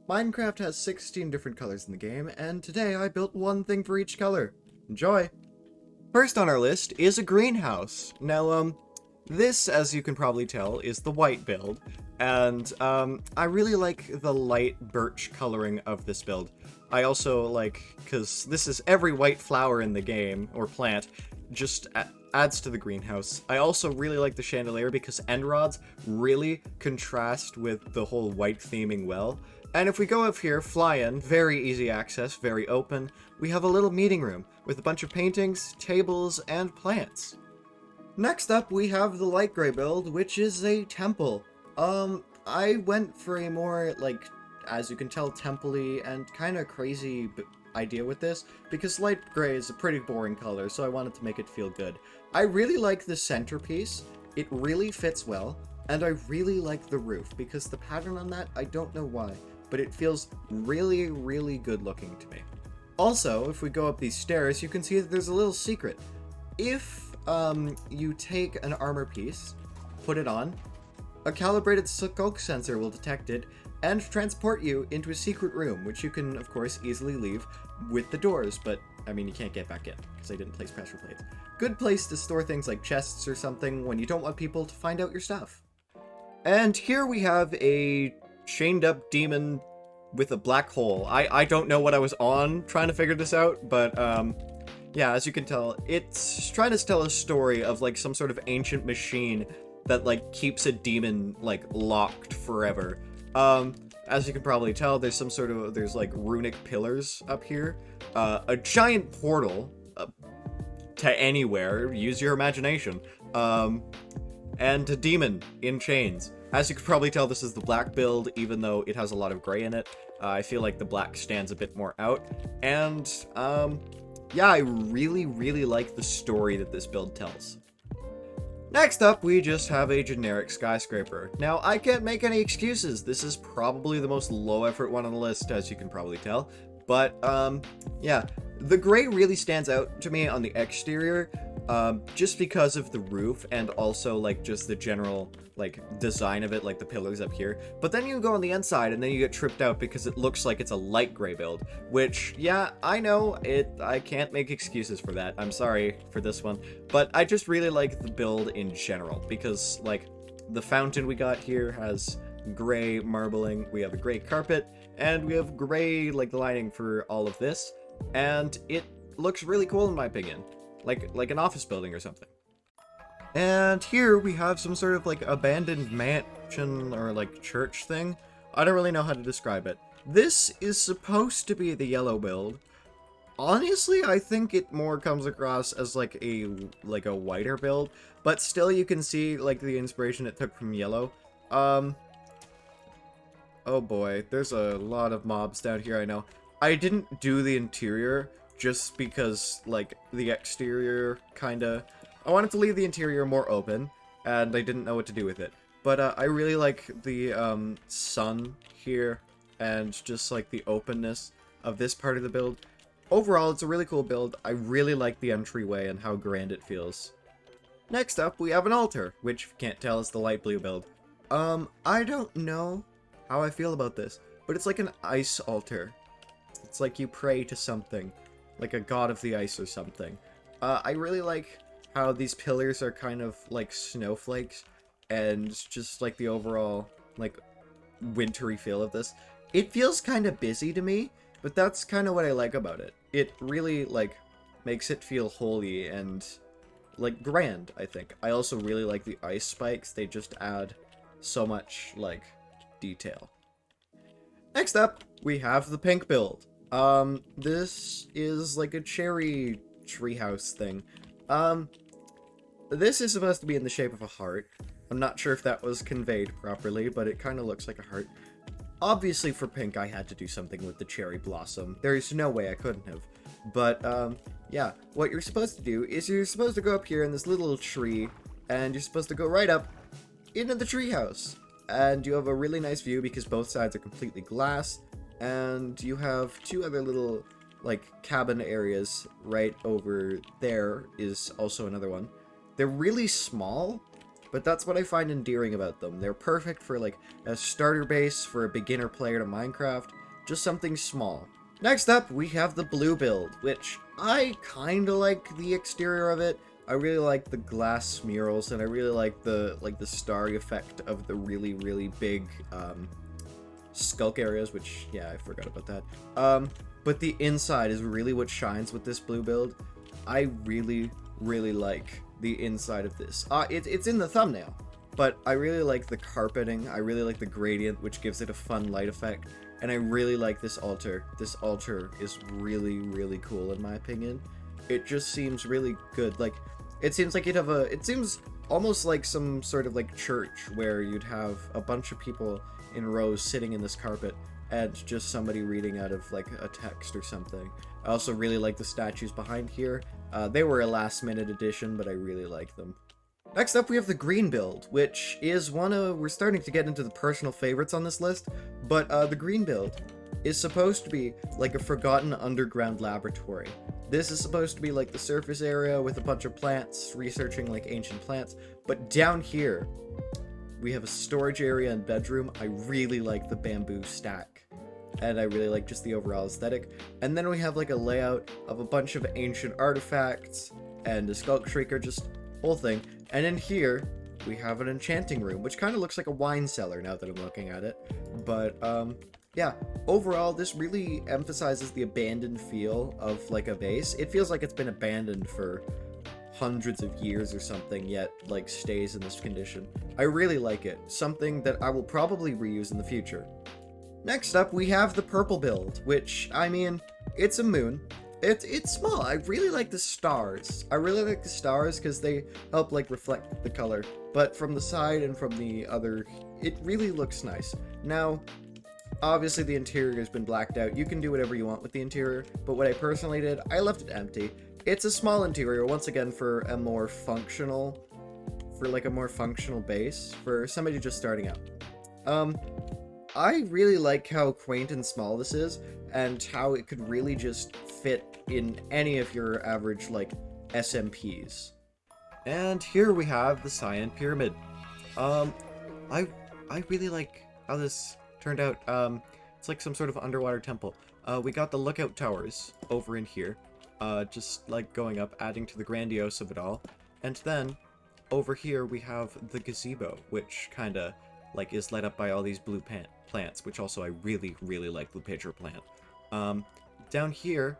Minecraft has 16 different colors in the game, and today I built one thing for each color. Enjoy! First on our list is a greenhouse. Now, this, as you can probably tell, is the white build, and, I really like the light birch coloring of this build. I also like, because this is every white flower in the game, or plant, just adds to the greenhouse. I also really like the chandelier because end rods really contrast with the whole white theming well. And if we go up here, fly in, very easy access, very open, we have a little meeting room with a bunch of paintings, tables, and plants. Next up, we have the light gray build, which is a temple. I went for a more, like, as you can tell, temple-y and kind of crazy idea with this, because light gray is a pretty boring color, so I wanted to make it feel good. I really like the centerpiece, it really fits well, and I really like the roof, because the pattern on that, I don't know why, but it feels really, really good looking to me. Also, if we go up these stairs, you can see that there's a little secret. If you take an armor piece, put it on, a calibrated skulk sensor will detect it and transport you into a secret room, which you can, of course, easily leave with the doors, but, I mean, you can't get back in, because I didn't place pressure plates. Good place to store things like chests or something when you don't want people to find out your stuff. And here we have a chained up demon with a black hole. I don't know what I was on trying to figure this out, but, yeah, as you can tell, it's trying to tell a story of, like, some sort of ancient machine that, like, keeps a demon, like, locked forever. As you can probably tell, there's some sort of, there's, like, runic pillars up here, a giant portal to anywhere, use your imagination, and a demon in chains. As you can probably tell, this is the black build, even though it has a lot of gray in it. I feel like the black stands a bit more out, and, yeah, I really, really like the story that this build tells. Next up, we just have a generic skyscraper. Now, I can't make any excuses. This is probably the most low-effort one on the list, as you can probably tell. But, yeah, the gray really stands out to me on the exterior, just because of the roof and also, like, just the general, like, design of it, like the pillars up here. But then you go on the inside and then you get tripped out because it looks like it's a light gray build, which, yeah, I know, I can't make excuses for that. I'm sorry for this one, but I just really like the build in general because, like, the fountain we got here has gray marbling, we have a gray carpet, and we have gray, like, lining for all of this, and it looks really cool in my opinion. Like an office building or something. And here we have some sort of like abandoned mansion or like church thing. I don't really know how to describe it. This is supposed to be the yellow build. Honestly, I think it more comes across as like a whiter build, but still you can see like the inspiration it took from yellow. Oh boy, there's a lot of mobs down here, I know. I didn't do the interior just because, like, the exterior kinda... I wanted to leave the interior more open, and I didn't know what to do with it. But, I really like the, sun here, and just, like, the openness of this part of the build. Overall, it's a really cool build. I really like the entryway and how grand it feels. Next up, we have an altar, which, if you can't tell, is the light blue build. I don't know how I feel about this, but it's like an ice altar. It's like you pray to something. Like a god of the ice or something. I really like how these pillars are kind of like snowflakes and just like the overall like wintry feel of this. It feels kind of busy to me, but that's kind of what I like about it. It really like makes it feel holy and like grand, I think. I also really like the ice spikes. They just add so much like detail. Next up, we have the pink build. This is like a cherry treehouse thing. This is supposed to be in the shape of a heart. I'm not sure if that was conveyed properly, but it kind of looks like a heart. Obviously for pink, I had to do something with the cherry blossom. There's no way I couldn't have. But, yeah, what you're supposed to do is you're supposed to go up here in this little tree, and you're supposed to go right up into the treehouse. And you have a really nice view because both sides are completely glass. And you have two other little, like, cabin areas right over there is also another one. They're really small, but that's what I find endearing about them. They're perfect for like a starter base for a beginner player to Minecraft, just something small. Next up, we have the blue build, which I kinda like the exterior of it. I really like the glass murals, and I really like the starry effect of the really, really big skulk areas, which, yeah, I forgot about that. But the inside is really what shines with this blue build. I really, really like the inside of this. It's in the thumbnail, but I really like the carpeting. I really like the gradient, which gives it a fun light effect. And I really like this altar. This altar is really, really cool in my opinion. It just seems really good. Like, it seems like you'd have it seems almost like some sort of like church where you'd have a bunch of people in rows sitting in this carpet and just somebody reading out of like a text or something. I also really like the statues behind here. They were a last minute addition, but I really like them. Next up, we have the green build, which is we're starting to get into the personal favorites on this list, but the green build is supposed to be like a forgotten underground laboratory. This is supposed to be like the surface area with a bunch of plants, researching like ancient plants, but down here, we have a storage area and bedroom. I really like the bamboo stack, and I really like just the overall aesthetic. And then we have like a layout of a bunch of ancient artifacts and a Skulk Shrieker, just whole thing. And in here, we have an enchanting room, which kind of looks like a wine cellar now that I'm looking at it. But, yeah, overall, this really emphasizes the abandoned feel of, like, a base. It feels like it's been abandoned for hundreds of years or something, yet, like, stays in this condition. I really like it. Something that I will probably reuse in the future. Next up, we have the purple build, which, I mean, it's a moon. It's small. I really like the stars. I really like the stars because they help like reflect the color. But from the side and from the other, it really looks nice. Now, obviously the interior has been blacked out. You can do whatever you want with the interior, but what I personally did, I left it empty. It's a small interior, once again, for a more functional base for somebody just starting out. I really like how quaint and small this is, and how it could really just fit in any of your average, like, SMPs. And here we have the Cyan Pyramid. I really like how this turned out. It's like some sort of underwater temple. We got the lookout towers over in here, just, like, going up, adding to the grandiose of it all. And then, over here, we have the gazebo, which kinda, like, is lit up by all these blue plants, which also I really, really like the pitcher plant. Down here,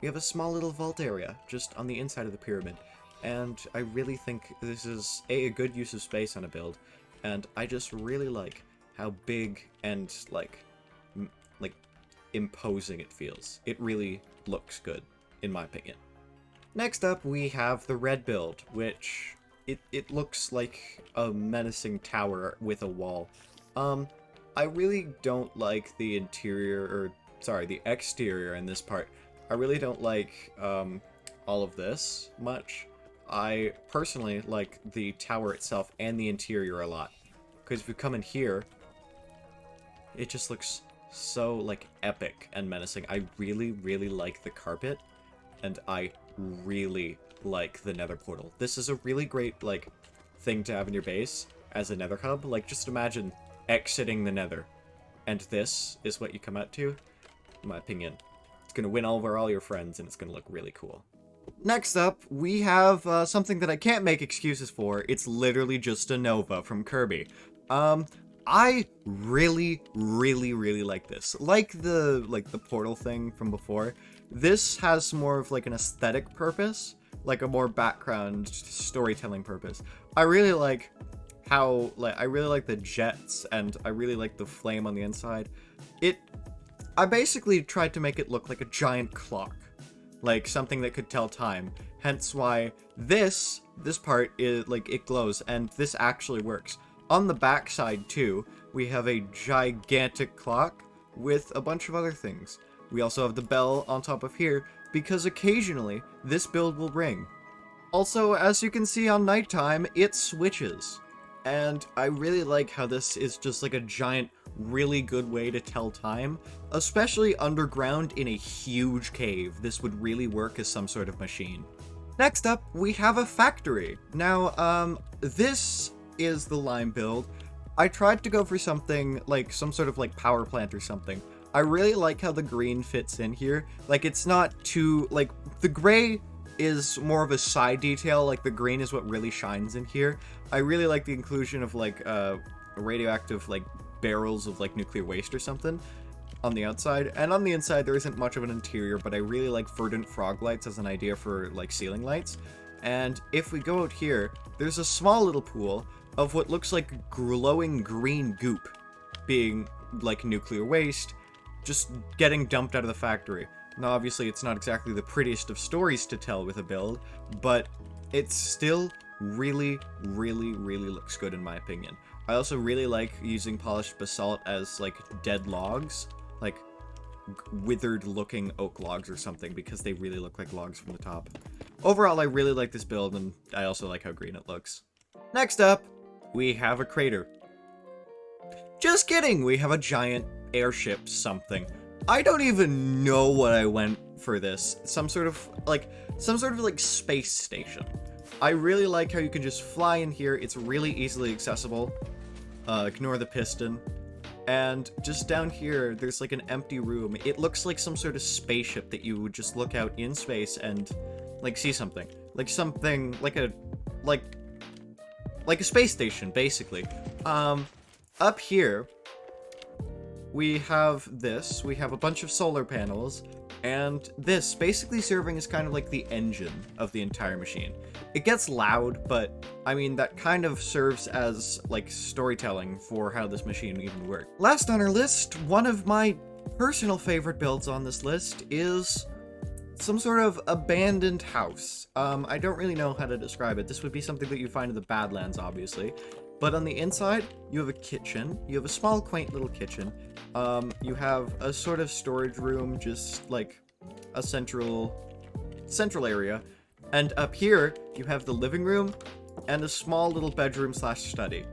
we have a small little vault area, just on the inside of the pyramid, and I really think this is a good use of space on a build, and I just really like how big and, like, imposing it feels. It really looks good, in my opinion. Next up, we have the red build, which, it looks like a menacing tower with a wall. I really don't like the the exterior in this part. I really don't like all of this much. I personally like the tower itself and the interior a lot. Because if you come in here, it just looks so, like, epic and menacing. I really, really like the carpet, and I really like the nether portal. This is a really great, like, thing to have in your base as a nether hub. Like, just imagine exiting the nether, and this is what you come out to. In my opinion, it's gonna win over all your friends, and it's gonna look really cool. Next up, we have something that I can't make excuses for. It's literally just a Nova from Kirby. I really, really, really like this. Like the portal thing from before, this has more of like an aesthetic purpose, like a more background storytelling purpose. I really like how, I really like the jets, and I really like the flame on the inside. I basically tried to make it look like a giant clock, like something that could tell time. Hence why this part is, like, it glows, and this actually works. On the back side, too, we have a gigantic clock with a bunch of other things. We also have the bell on top of here, because occasionally, this build will ring. Also, as you can see on nighttime, it switches. And I really like how this is just like a giant, really good way to tell time. Especially underground in a huge cave, this would really work as some sort of machine. Next up, we have a factory. Now, this is the lime build. I tried to go for something like some sort of like power plant or something. I really like how the green fits in here. Like, it's not too, like, the gray is more of a side detail, like the green is what really shines in here. I really like the inclusion of like radioactive like barrels of like nuclear waste or something on the outside, and on the inside there isn't much of an interior, but I really like verdant frog lights as an idea for like ceiling lights. And if we go out here, there's a small little pool of what looks like glowing green goop, being like nuclear waste, just getting dumped out of the factory. Now obviously it's not exactly the prettiest of stories to tell with a build, but it still really looks good in my opinion. I also really like using polished basalt as like dead logs, like withered looking oak logs or something, because they really look like logs from the top. Overall, I really like this build, and I also like how green it looks. Next up, we have a crater. Just kidding, we have a giant airship something. I don't even know what I went for this. Some sort of like space station. I really like how you can just fly in here. It's really easily accessible. Ignore the piston. And just down here, there's like an empty room. It looks like some sort of spaceship that you would just look out in space and like see something. Like something like a space station, basically. Up here, we have this. We have a bunch of solar panels, and this basically serving as kind of like the engine of the entire machine. It gets loud, but I mean, that kind of serves as like storytelling for how this machine even works. Last on our list, one of my personal favorite builds on this list is some sort of abandoned house. I don't really know how to describe it. This would be something that you find in the Badlands, obviously. But on the inside, you have a kitchen. You have a small, quaint little kitchen. You have a sort of storage room, just like a central area. And up here, you have the living room and a small little bedroom / study.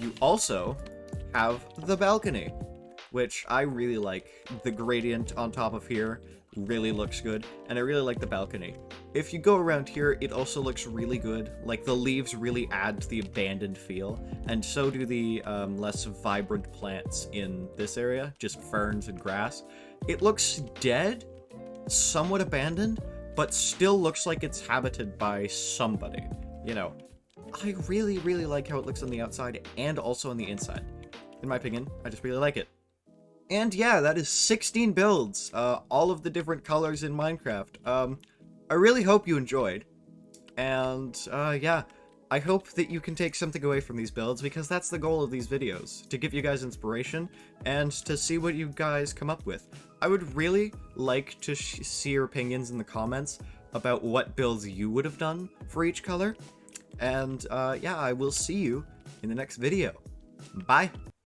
You also have the balcony, which I really like. The gradient on top of here really looks good, and I really like the balcony. If you go around here, it also looks really good. Like, the leaves really add to the abandoned feel, and so do the less vibrant plants in this area, just ferns and grass. It looks dead, somewhat abandoned, but still looks like it's habited by somebody, you know. I really like how it looks on the outside and also on the inside. In my opinion, I just really like it. And yeah, that is 16 builds, all of the different colors in Minecraft. I really hope you enjoyed, and yeah, I hope that you can take something away from these builds, because that's the goal of these videos, to give you guys inspiration, and to see what you guys come up with. I would really like to see your opinions in the comments about what builds you would have done for each color, and yeah, I will see you in the next video. Bye!